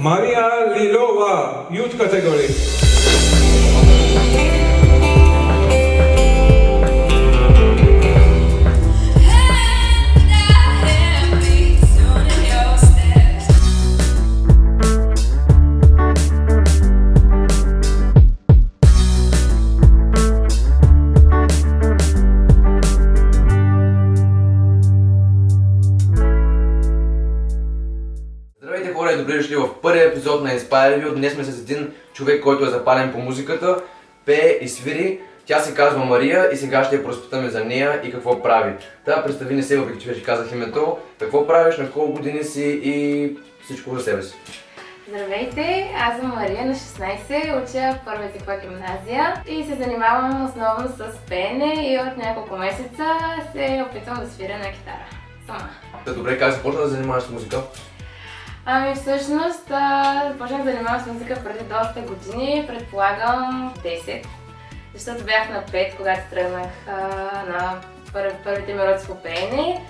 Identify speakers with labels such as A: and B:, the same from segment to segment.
A: Мария Лилова, youth category.
B: Здравейте хора и добре дошли в първия епизод на Inspire You. Днес сме с един човек, който е запален по музиката, пее и свири. Тя се казва Мария и сега ще я проспитаме за нея и какво прави. Да, представи не се, въпреки че вече казах името. Какво правиш, на колко години си и всичко за себе си.
C: Здравейте, аз съм Мария, на 16, уча първа езикова гимназия и се занимавам основно с пеене и от няколко месеца се опитвам да свиря на китара. Сама.
B: Добре, как започна да занимаваш с музика?
C: Ами всъщност започнах да занимавам с музика преди доста години, предполагам 10, защото бях на 5, когато тръгнах на първите ми уроци по пеене.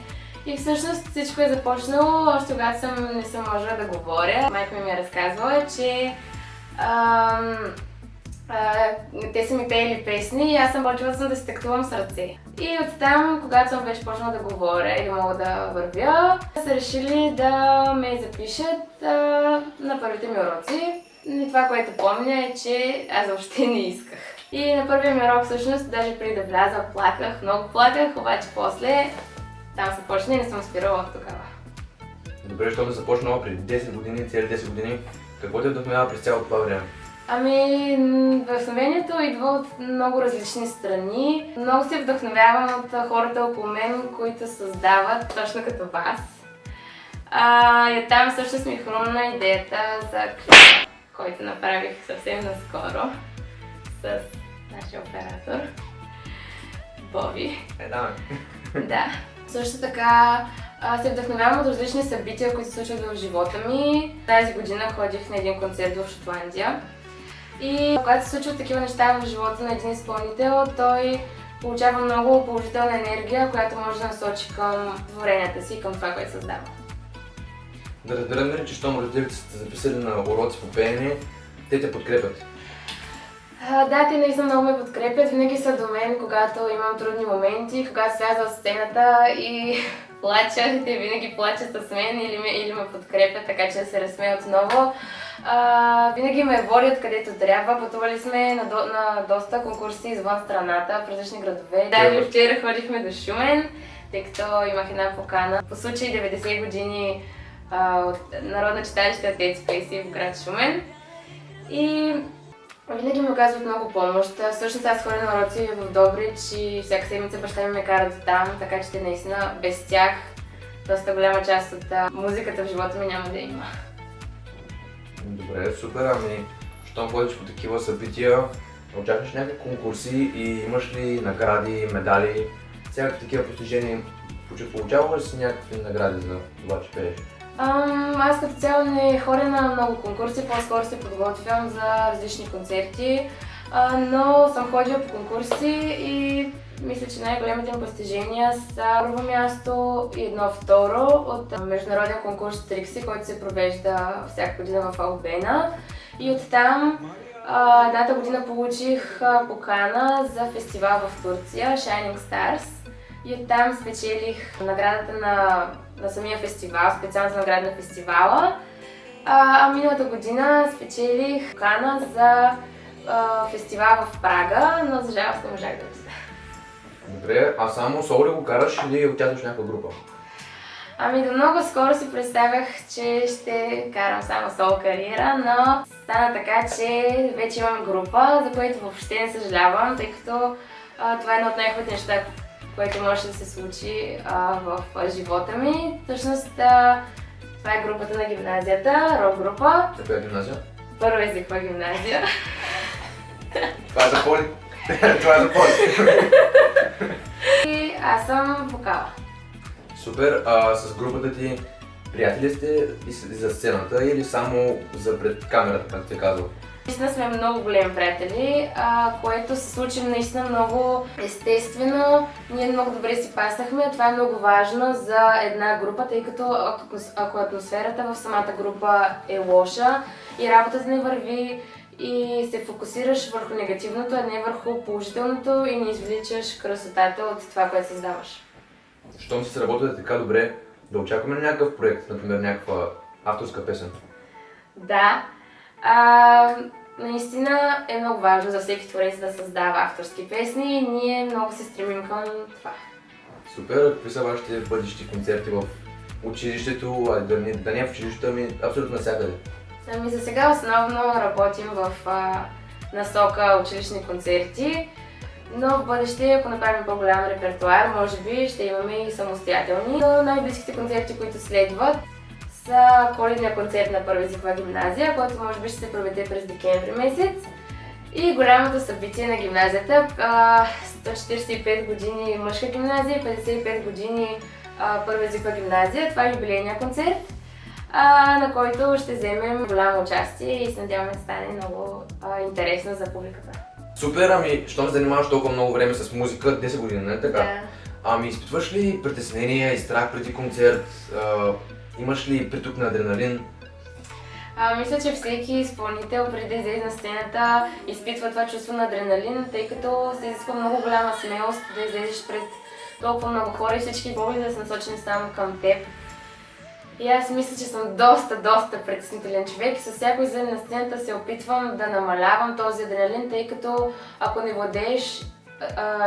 C: И всъщност всичко е започнало още когато не съм можела да говоря. Майка ми е разказвала, че те са ми пеели песни и аз съм почвала да се тактувам с ръце. И оттам, когато съм вече почнала да говоря или мога да вървя, са решили да ме запишат на първите ми уроци. И това, което помня е, че аз въобще не исках. И на първия ми урок всъщност, даже преди да вляза, плаках, много плаках, обаче после там се почна и не съм спирала от тогава.
B: Добре, защото започнала преди 10 години, цели 10 години. Какво те вдъхновява през цялото това време?
C: Ами, вдъхновението идва от много различни страни. Много се вдъхновявам от хората около мен, които създават точно като вас. И оттам всъщност ми хрумна идеята за клипа, който направих съвсем наскоро с нашия оператор Боби. Да. Също така се вдъхновявам от различни събития, които се случват в живота ми. Тази година ходих на един концерт в Шотландия. И когато се случват такива неща в живота на един изпълнител, той получава много положителна енергия, която може да насочи към творенията си и към това, което създава.
B: Да разберем ли, че щом родителите сте записали на уроци по пеене, те те подкрепят?
C: Да, те наистина много ме подкрепят. Винаги са до мен, когато имам трудни моменти, когато сляза от сцената и плача. Те винаги плачат с мен или ме подкрепят, така че да се разсмея отново. Винаги ме водят където трябва. Пътували сме на доста конкурси извън страната, в различни градове. Даже вчера ходихме до Шумен, тъй като имах една покана по случай 90 години от Народно читалище Отец Пейси в град Шумен. И винаги ми оказват много помощ. Всъщност аз ходя на уроци в Добрич и всяка седмица баща ми ме карат там, така че те наистина без тях доста голяма част от музиката в живота ми няма да има.
B: Добре, супер, ами щом ходиш по такива събития, очакваш някакви конкурси и имаш ли награди, медали, всякакви такива постижения? Получаваш ли си някакви награди за това, че пееш?
C: Аз като цяло не ходя на много конкурси, по-скоро се подготвям за различни концерти, но съм ходила по конкурси и мисля, че най-големите ми постижения са първо място и едно второ от международен конкурс Трикси, който се провежда всяка година в Албена. И оттам едната година получих покана за фестивал в Турция, Shining Stars. И оттам спечелих наградата на самия фестивал, специалната награда на фестивала. Миналата година спечелих покана за фестивал в Прага, но за жалост не можах да влиза.
B: Добре, а само соло ли го караш или участваш в някаква група?
C: До много скоро си представях, че ще карам само соло кариера, но стана така, че вече имам група, за което въобще не съжалявам, тъй като това е едно от най-хубавите неща, което може да се случи в живота ми. Всъщност това е групата на гимназията, рок група.
B: Каква е гимназия?
C: Първа езикова гимназия.
B: Това е за поли. Това е за поли.
C: И аз съм вокала.
B: Супер, с групата ти приятели сте и за сцената или само за пред камерата, както ти казвам?
C: Наистина сме много големи приятели, което се случи наистина много естествено. Ние много добре си пасахме, това е много важно за една група, тъй като ако атмосферата в самата група е лоша и работата не върви и се фокусираш върху негативното, а не върху положителното и не извличаш красотата от това, което създаваш.
B: Щом си сработите така добре, да очакваме ли някакъв проект, например някаква авторска песен?
C: Да, наистина е много важно за всеки творец да създава авторски песни и ние много се стремим към това.
B: Супер, какви са вашите бъдещи концерти в училището, да не в училището, ами абсолютно навсякъде?
C: Ами за сега основно работим в насока училищни концерти, но в бъдеще, ако направим по-голям репертуар, може би ще имаме и самостоятелни. Но най-близките концерти, които следват, са коледния концерт на Първа езикова гимназия, който може би ще се проведе през декември месец. И голямото събитие на гимназията, 145 години мъжка гимназия, 55 години Първа езикова гимназия. Това е юбилейния концерт, на който ще вземем голямо участие и се надяваме да стане много интересно за публиката.
B: Супер, ами щом се занимаваш толкова много време с музика, 10 години, нали така?
C: Да.
B: Ами изпитваш ли притеснение и страх преди концерт? Имаш ли приток на адреналин?
C: Мисля, че всеки изпълнител преди да излезе на сцената изпитва това чувство на адреналин, тъй като се изисква много голяма смелост да излезеш пред толкова много хора и всички погледи да са насочени само към теб. И аз мисля, че съм доста притеснителен човек и с всяко излезе на сцената се опитвам да намалявам този адреналин, тъй като ако не владееш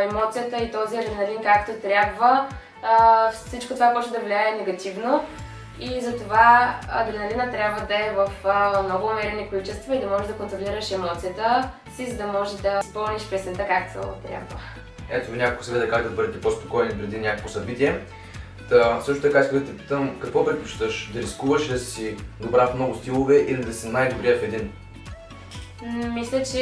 C: емоцията и този адреналин както трябва, всичко това почва да влияе негативно. И затова адреналина трябва да е в много умерени количества и да можеш да контролираш емоцията си, за да можеш да изпълниш песента както трябва.
B: Ето ви няколко съвета как да бъдете по-спокойни преди някакво събитие. Също така искам да те питам, какво предпочиташ? Да рискуваш да си добра в много стилове или да си най-добрия в един?
C: Мисля, че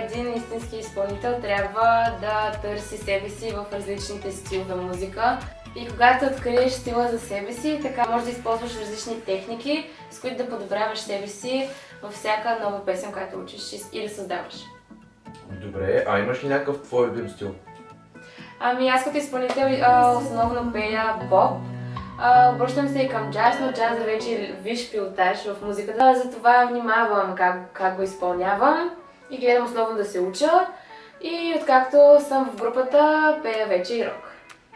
C: един истински изпълнител трябва да търси себе си в различните стилове музика. И когато откриеш стила за себе си, така можеш да използваш различни техники, с които да подобряваш себе си във всяка нова песен, която учиш или създаваш.
B: Добре, а имаш ли някакъв твой любим стил?
C: Ами аз като изпълнител основно пея поп. Обръщам се и към джаз, но джаза вече е висш пилотаж в музиката. Затова внимавам как го изпълнявам и гледам основно да се уча. И откакто съм в групата, пея вече и рок.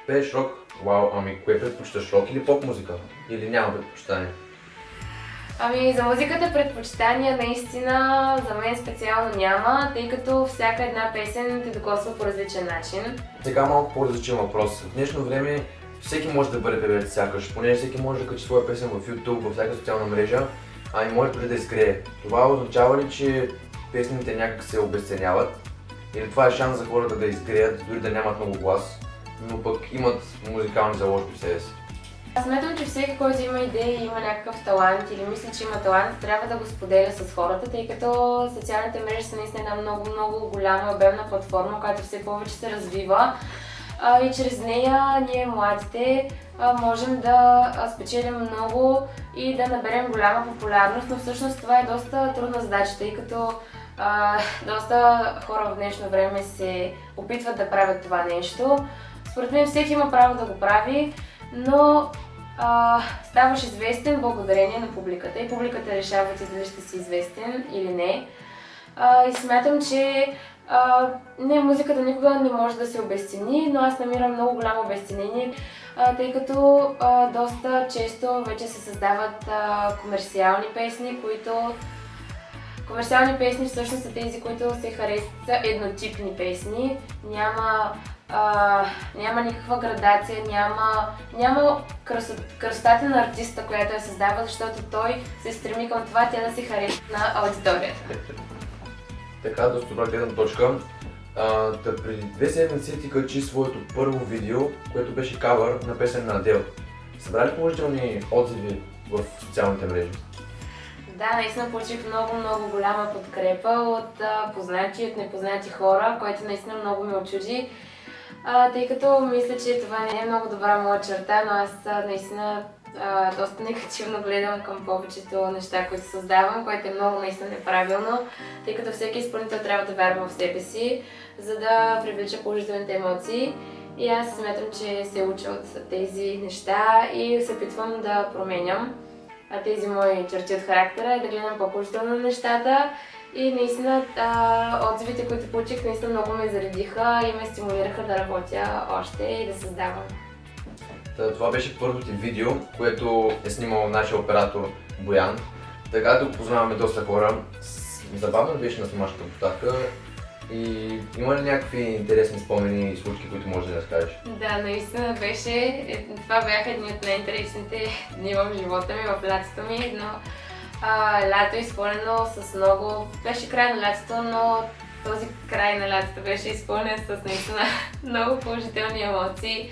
B: Пееш рок? Вау, ами кое предпочиташ, рок или поп музика? Или няма предпочитание?
C: Ами за музиката предпочитания наистина за мен специално няма, тъй като всяка една песен те докосва по различен начин.
B: Сега малко по-различен въпрос. В днешно време всеки може да бъде певец сякаш, понеже всеки може да качи своя песен в YouTube, във всяка социална мрежа, а и може дори да изгрее. Това означава ли, че песните някак се обесценяват? Или това е шанс за хората да изгреят, дори да нямат много глас, но пък имат музикални заложби в себе си?
C: Аз смятам, че всеки, който има идея и има някакъв талант или мисли, че има талант, трябва да го споделя с хората, тъй като социалните мрежи са наистина една много голяма обемна платформа, която все повече се развива. И чрез нея ние, младите, можем да спечелим много и да наберем голяма популярност, но всъщност това е доста трудна задача, тъй като доста хора в днешно време се опитват да правят това нещо. Според мен всеки има право да го прави, но ставаш известен благодарение на публиката и публиката решава ти дали ще си известен или не. И смятам, че музиката никога не може да се обезцени, но аз намирам много голямо обезценение, тъй като доста често вече се създават комерциални песни, Комерциални песни всъщност са тези, които се харесват, са еднотипни песни. Няма никаква градация, няма красотата на артиста, която я създава, защото той се стреми към това тя да се харесва на аудиторията.
B: Така, доста добра гледна точка. Преди 2 седмици ти качи своето първо видео, което беше кавър на песен на Адел. Събра ли положителни отзиви в социалните мрежи?
C: Да, наистина получих много голяма подкрепа от познати и от непознати хора, което наистина много ме очуди. Тъй като мисля, че това не е много добра моя черта, но аз наистина доста негативно гледам към повечето неща, които създавам, което е много наистина неправилно, тъй като всеки изпълнител трябва да вярва в себе си, за да привлича положителните емоции. И аз смятам, че се уча от тези неща и се опитвам да променям тези мои черти от характера и да гледам по-положително на нещата. И наистина отзивите, които получих, наистина много ме заредиха и ме стимулираха да работя още и да създавам.
B: Това беше първото ти видео, което е снимал нашия оператор Боян. Така да го познаваме доста хора. Забавно беше на снимачната площадка. И има ли някакви интересни спомени и случки, които можеш да разкажеш?
C: Да, наистина беше. Това бяха едни от най-интересните дни в живота ми, в лятото ми. Едно лято изпълнено с много... Беше край на лятото, но този край на лятото беше изпълнен с наистина много положителни емоции.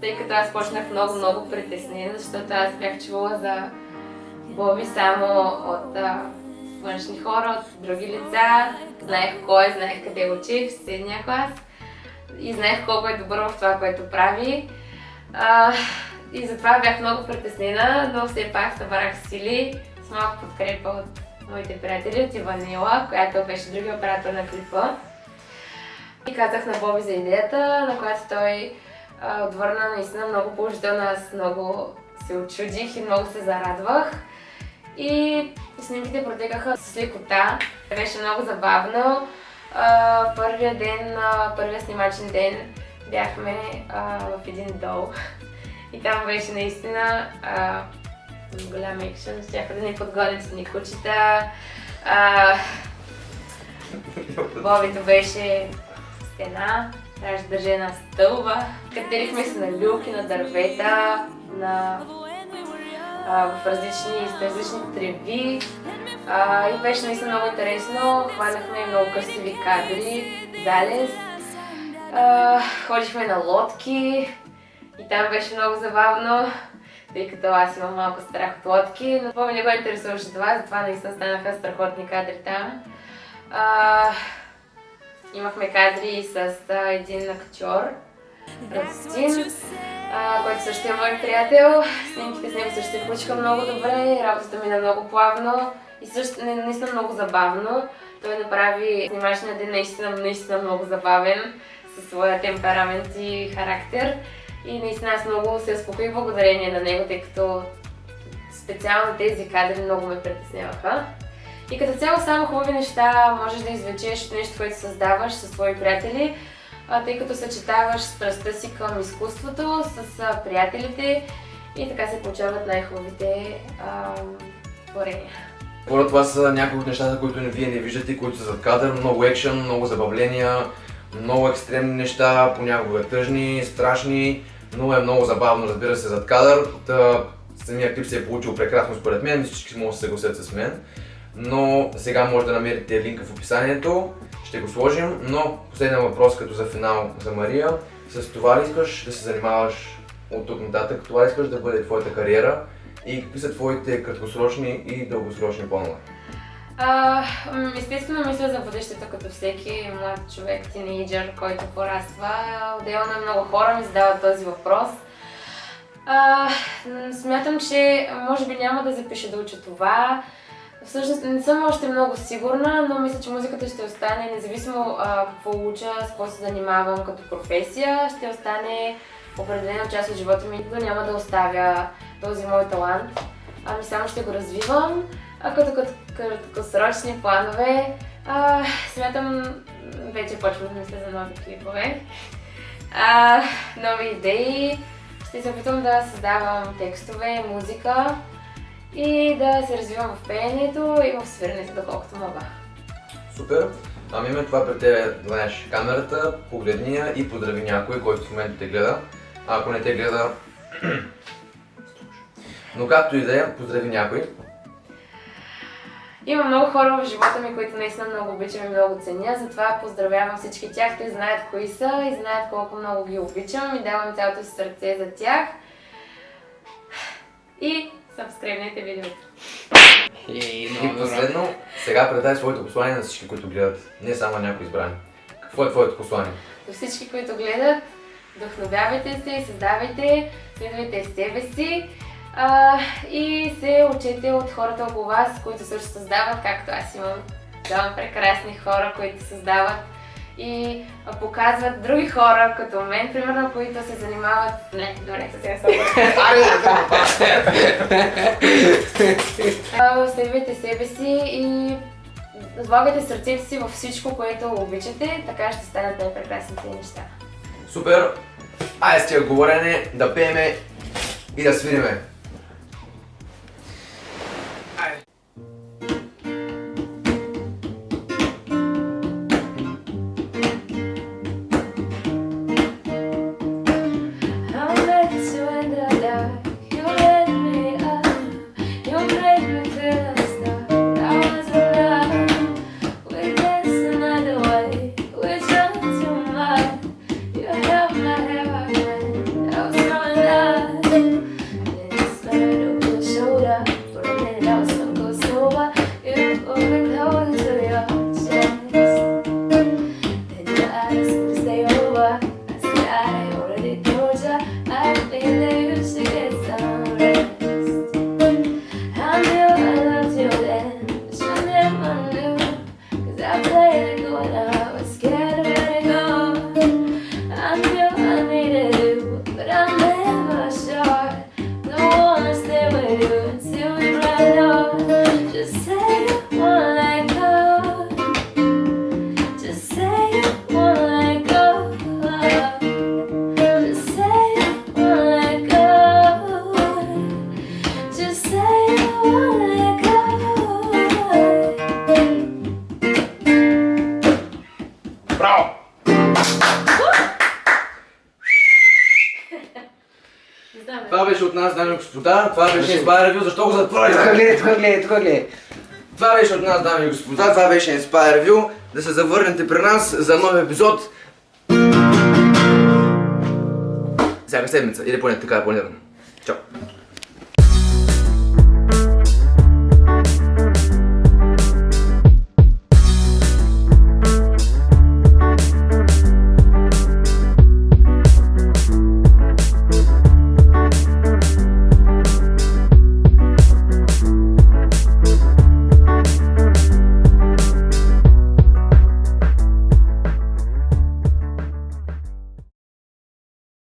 C: Тъй като аз почнах много притеснена, защото аз бях чувала за Боби само от външни хора, от други лица. Знаех кой, знаех къде учи в средния клас и знаех колко е добър в това, което прави. И затова бях много притеснена, но все пак събрах сили с малко подкрепа от моите приятели, от Иванила, която беше другия оператор на клипа. И казах на Боби за идеята, на която той отвърна наистина много положително. Аз много се очудих и много се зарадвах. И снимките протекаха с лекота. Беше много забавно. Първия ден, първия снимачен ден бяхме в един дол. И там беше наистина голям екшен. Щяха да ни подгонят с кучета. Бобито беше стена. Трябваше да държа една стълба. Катерихме се на люки, на дървета, в различни треви. И беше наистина много интересно. Хванахме много красиви кадри, залез. Ходихме на лодки и там беше много забавно, тъй като аз имам малко страх от лодки, но повече не го интересуваше това, затова наистина станаха страхотни кадри там. Имахме кадри с един актьор, Радостин, който също е мой приятел. Снимките с него също се получиха много добре, работата мина много плавно и също наистина много забавно. Той направи снимачния ден наистина много забавен, със своя темперамент и характер. И наистина аз много се успокоих благодарение на него, тъй като специално тези кадри много ме притесняваха. И като цяло само хубави неща можеш да извлечеш от нещо, което създаваш със свои приятели, тъй като съчетаваш страстта си към изкуството с приятелите и така се получават най-хубавите творения.
B: Според това са някои от нещата, които вие не виждате, които са зад кадър. Много екшън, много забавления, много екстремни неща, понякога тъжни, страшни, но е много забавно, разбира се, зад кадър. Самия клип се е получил прекрасно според мен, всички могат да се съгласят с мен. Но сега може да намерите линка в описанието, ще го сложим, но последния въпрос като за финал за Мария. С това ли искаш да се занимаваш от тук нататък, това ли искаш да бъде твоята кариера и какви са твоите краткосрочни и дългосрочни планове?
C: Естествено мисля за бъдещето като всеки млад човек, тинейджър, който пораства. Отделно много хора ми задават този въпрос. Смятам, че може би няма да запиша да уча това. Всъщност не съм още много сигурна, но мисля, че музиката ще остане, независимо какво уча, с какво се занимавам като професия, ще остане определена част от живота ми. Никога няма да оставя този мой талант, ами само ще го развивам. Като краткосрочни планове, смятам, вече почвам да мисля за нови клипове, нови идеи. Ще се опитвам да създавам текстове, музика и да се развивам в пеенето и в свиренето, доколкото мога.
B: Супер! Ами има това пред тебе, знаеш камерата, погледни я и поздрави някой, който в момента те гледа. А ако не те гледа, но както и да е, поздрави някой.
C: Има много хора в живота ми, които наистина много обичам и много ценя, затова поздравявам всички тях, те знаят кои са и знаят колко много ги обичам и давам цялото си сърце за тях. И сабскрибнете видеото.
B: И последно, сега предай своето послание на всички, които гледат, не само някои избрани. Какво е твоето послание?
C: До всички, които гледат, вдъхновявайте се, създавайте, следвайте себе си и се учете от хората около вас, които също създават, както аз давам прекрасни хора, които създават и показват други хора, като мен, примерно, които се занимават... Не, добре, сега следвайте себе си и влагайте сърцето си във всичко, което обичате, така ще станат най-прекрасните неща.
B: Супер! Айде с тия говорене да пееме и да свириме. Това беше от нас, дами и господа. Това беше Inspire Review. Защо го затвориш?
D: Тук гледай.
B: Това беше от нас, дами и господа. Това беше Inspire Review. Да се завърнете при нас за нов епизод. Всяка седмица. Или поне така е планирано. Чао.